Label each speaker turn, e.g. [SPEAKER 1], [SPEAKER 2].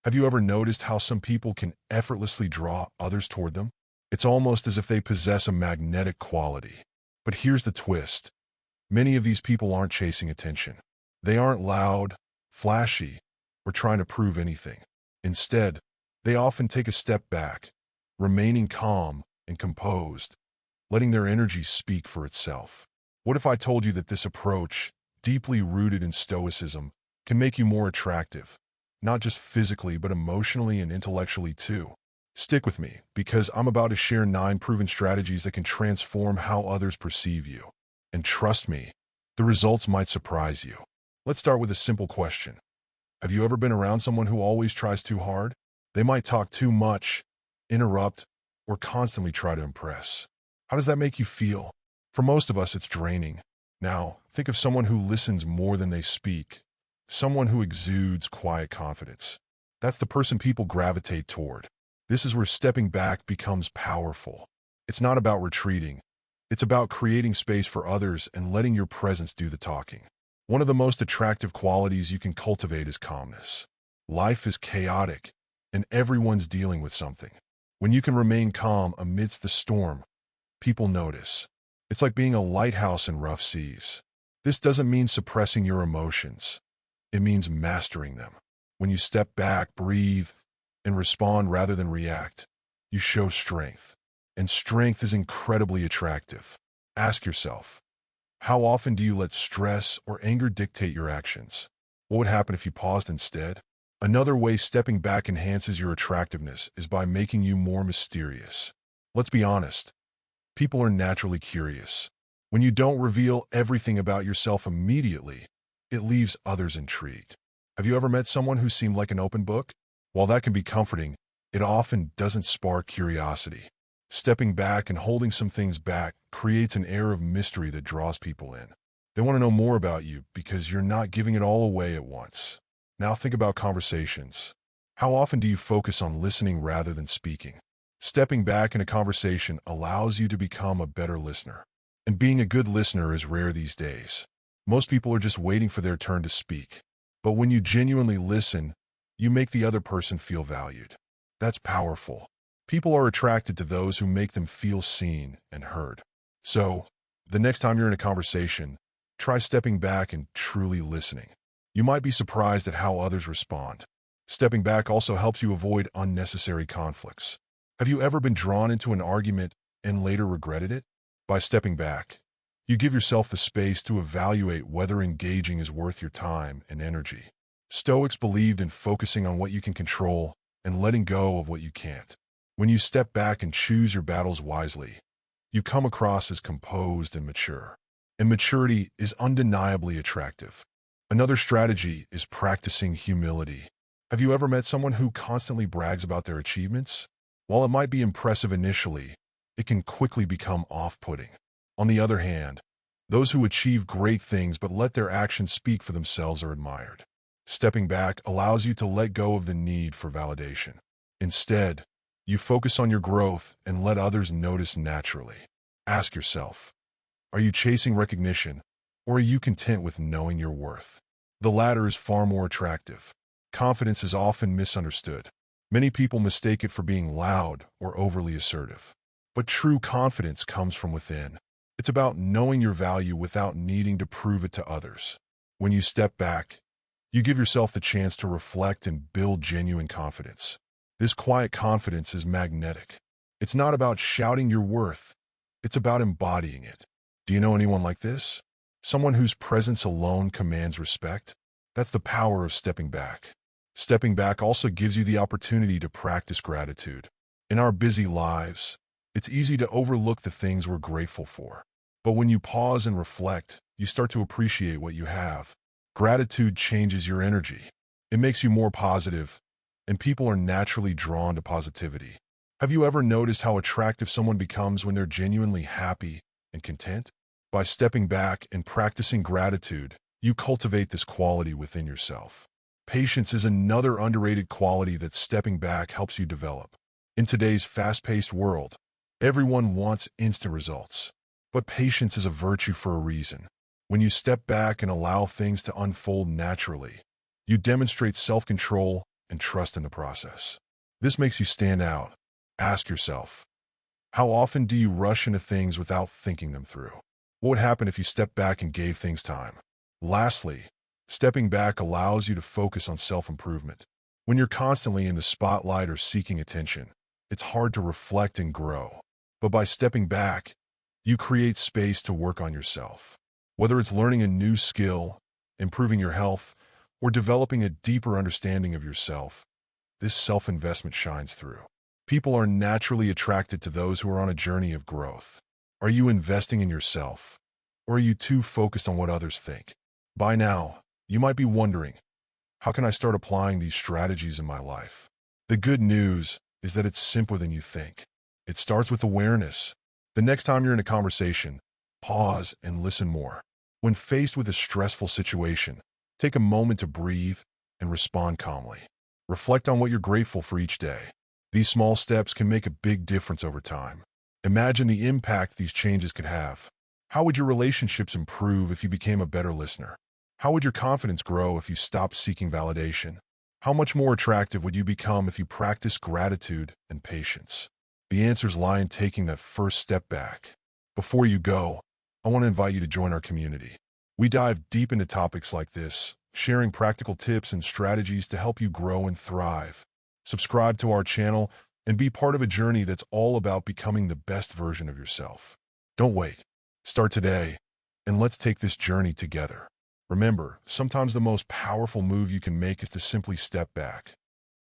[SPEAKER 1] Have you ever noticed how some people can effortlessly draw others toward them? It's almost as if they possess a magnetic quality. But here's the twist. Many of these people aren't chasing attention. They aren't loud, flashy, or trying to prove anything. Instead, they often take a step back, remaining calm and composed, letting their energy speak for itself. What if I told you that this approach, deeply rooted in Stoicism, can make you more attractive, not just physically but emotionally and intellectually too? Stick with me, because I'm about to share 9 proven strategies that can transform how others perceive you. And trust me, the results might surprise you. Let's start with a simple question. Have you ever been around someone who always tries too hard? They might talk too much, interrupt, or constantly try to impress. How does that make you feel? For most of us, it's draining. Now, think of someone who listens more than they speak. Someone who exudes quiet confidence. That's the person people gravitate toward. This is where stepping back becomes powerful. It's not about retreating. It's about creating space for others and letting your presence do the talking. One of the most attractive qualities you can cultivate is calmness. Life is chaotic, and everyone's dealing with something. When you can remain calm amidst the storm, people notice. It's like being a lighthouse in rough seas. This doesn't mean suppressing your emotions. It means mastering them. When you step back, breathe, and respond rather than react, you show strength. And strength is incredibly attractive. Ask yourself, how often do you let stress or anger dictate your actions? What would happen if you paused instead? Another way stepping back enhances your attractiveness is by making you more mysterious. Let's be honest. People are naturally curious. When you don't reveal everything about yourself immediately, it leaves others intrigued. Have you ever met someone who seemed like an open book? While that can be comforting, it often doesn't spark curiosity. Stepping back and holding some things back creates an air of mystery that draws people in. They want to know more about you because you're not giving it all away at once. Now think about conversations. How often do you focus on listening rather than speaking? Stepping back in a conversation allows you to become a better listener. And being a good listener is rare these days. Most people are just waiting for their turn to speak. But when you genuinely listen, you make the other person feel valued. That's powerful. People are attracted to those who make them feel seen and heard. So, the next time you're in a conversation, try stepping back and truly listening. You might be surprised at how others respond. Stepping back also helps you avoid unnecessary conflicts. Have you ever been drawn into an argument and later regretted it? By stepping back, you give yourself the space to evaluate whether engaging is worth your time and energy. Stoics believed in focusing on what you can control and letting go of what you can't. When you step back and choose your battles wisely, you come across as composed and mature. And maturity is undeniably attractive. Another strategy is practicing humility. Have you ever met someone who constantly brags about their achievements? While it might be impressive initially, it can quickly become off-putting. On the other hand, those who achieve great things but let their actions speak for themselves are admired. Stepping back allows you to let go of the need for validation. Instead, you focus on your growth and let others notice naturally. Ask yourself, are you chasing recognition, or are you content with knowing your worth? The latter is far more attractive. Confidence is often misunderstood. Many people mistake it for being loud or overly assertive. But true confidence comes from within. It's about knowing your value without needing to prove it to others. When you step back, you give yourself the chance to reflect and build genuine confidence. This quiet confidence is magnetic. It's not about shouting your worth. It's about embodying it. Do you know anyone like this? Someone whose presence alone commands respect? That's the power of stepping back. Stepping back also gives you the opportunity to practice gratitude. In our busy lives, it's easy to overlook the things we're grateful for. But when you pause and reflect, you start to appreciate what you have. Gratitude changes your energy. It makes you more positive, and people are naturally drawn to positivity. Have you ever noticed how attractive someone becomes when they're genuinely happy and content? By stepping back and practicing gratitude, you cultivate this quality within yourself. Patience is another underrated quality that stepping back helps you develop. In today's fast-paced world, everyone wants instant results. But patience is a virtue for a reason. When you step back and allow things to unfold naturally, you demonstrate self-control and trust in the process. This makes you stand out. Ask yourself, how often do you rush into things without thinking them through? What would happen if you stepped back and gave things time? Lastly, stepping back allows you to focus on self-improvement. When you're constantly in the spotlight or seeking attention, it's hard to reflect and grow. But by stepping back, you create space to work on yourself. Whether it's learning a new skill, improving your health, or developing a deeper understanding of yourself, this self-investment shines through. People are naturally attracted to those who are on a journey of growth. Are you investing in yourself, or are you too focused on what others think? By now, you might be wondering, how can I start applying these strategies in my life? The good news is that it's simpler than you think. It starts with awareness. The next time you're in a conversation, pause and listen more. When faced with a stressful situation, take a moment to breathe and respond calmly. Reflect on what you're grateful for each day. These small steps can make a big difference over time. Imagine the impact these changes could have. How would your relationships improve if you became a better listener? How would your confidence grow if you stopped seeking validation? How much more attractive would you become if you practiced gratitude and patience? The answers lie in taking that first step back. Before you go, I want to invite you to join our community. We dive deep into topics like this, sharing practical tips and strategies to help you grow and thrive. Subscribe to our channel and be part of a journey that's all about becoming the best version of yourself. Don't wait. Start today, and let's take this journey together. Remember, sometimes the most powerful move you can make is to simply step back.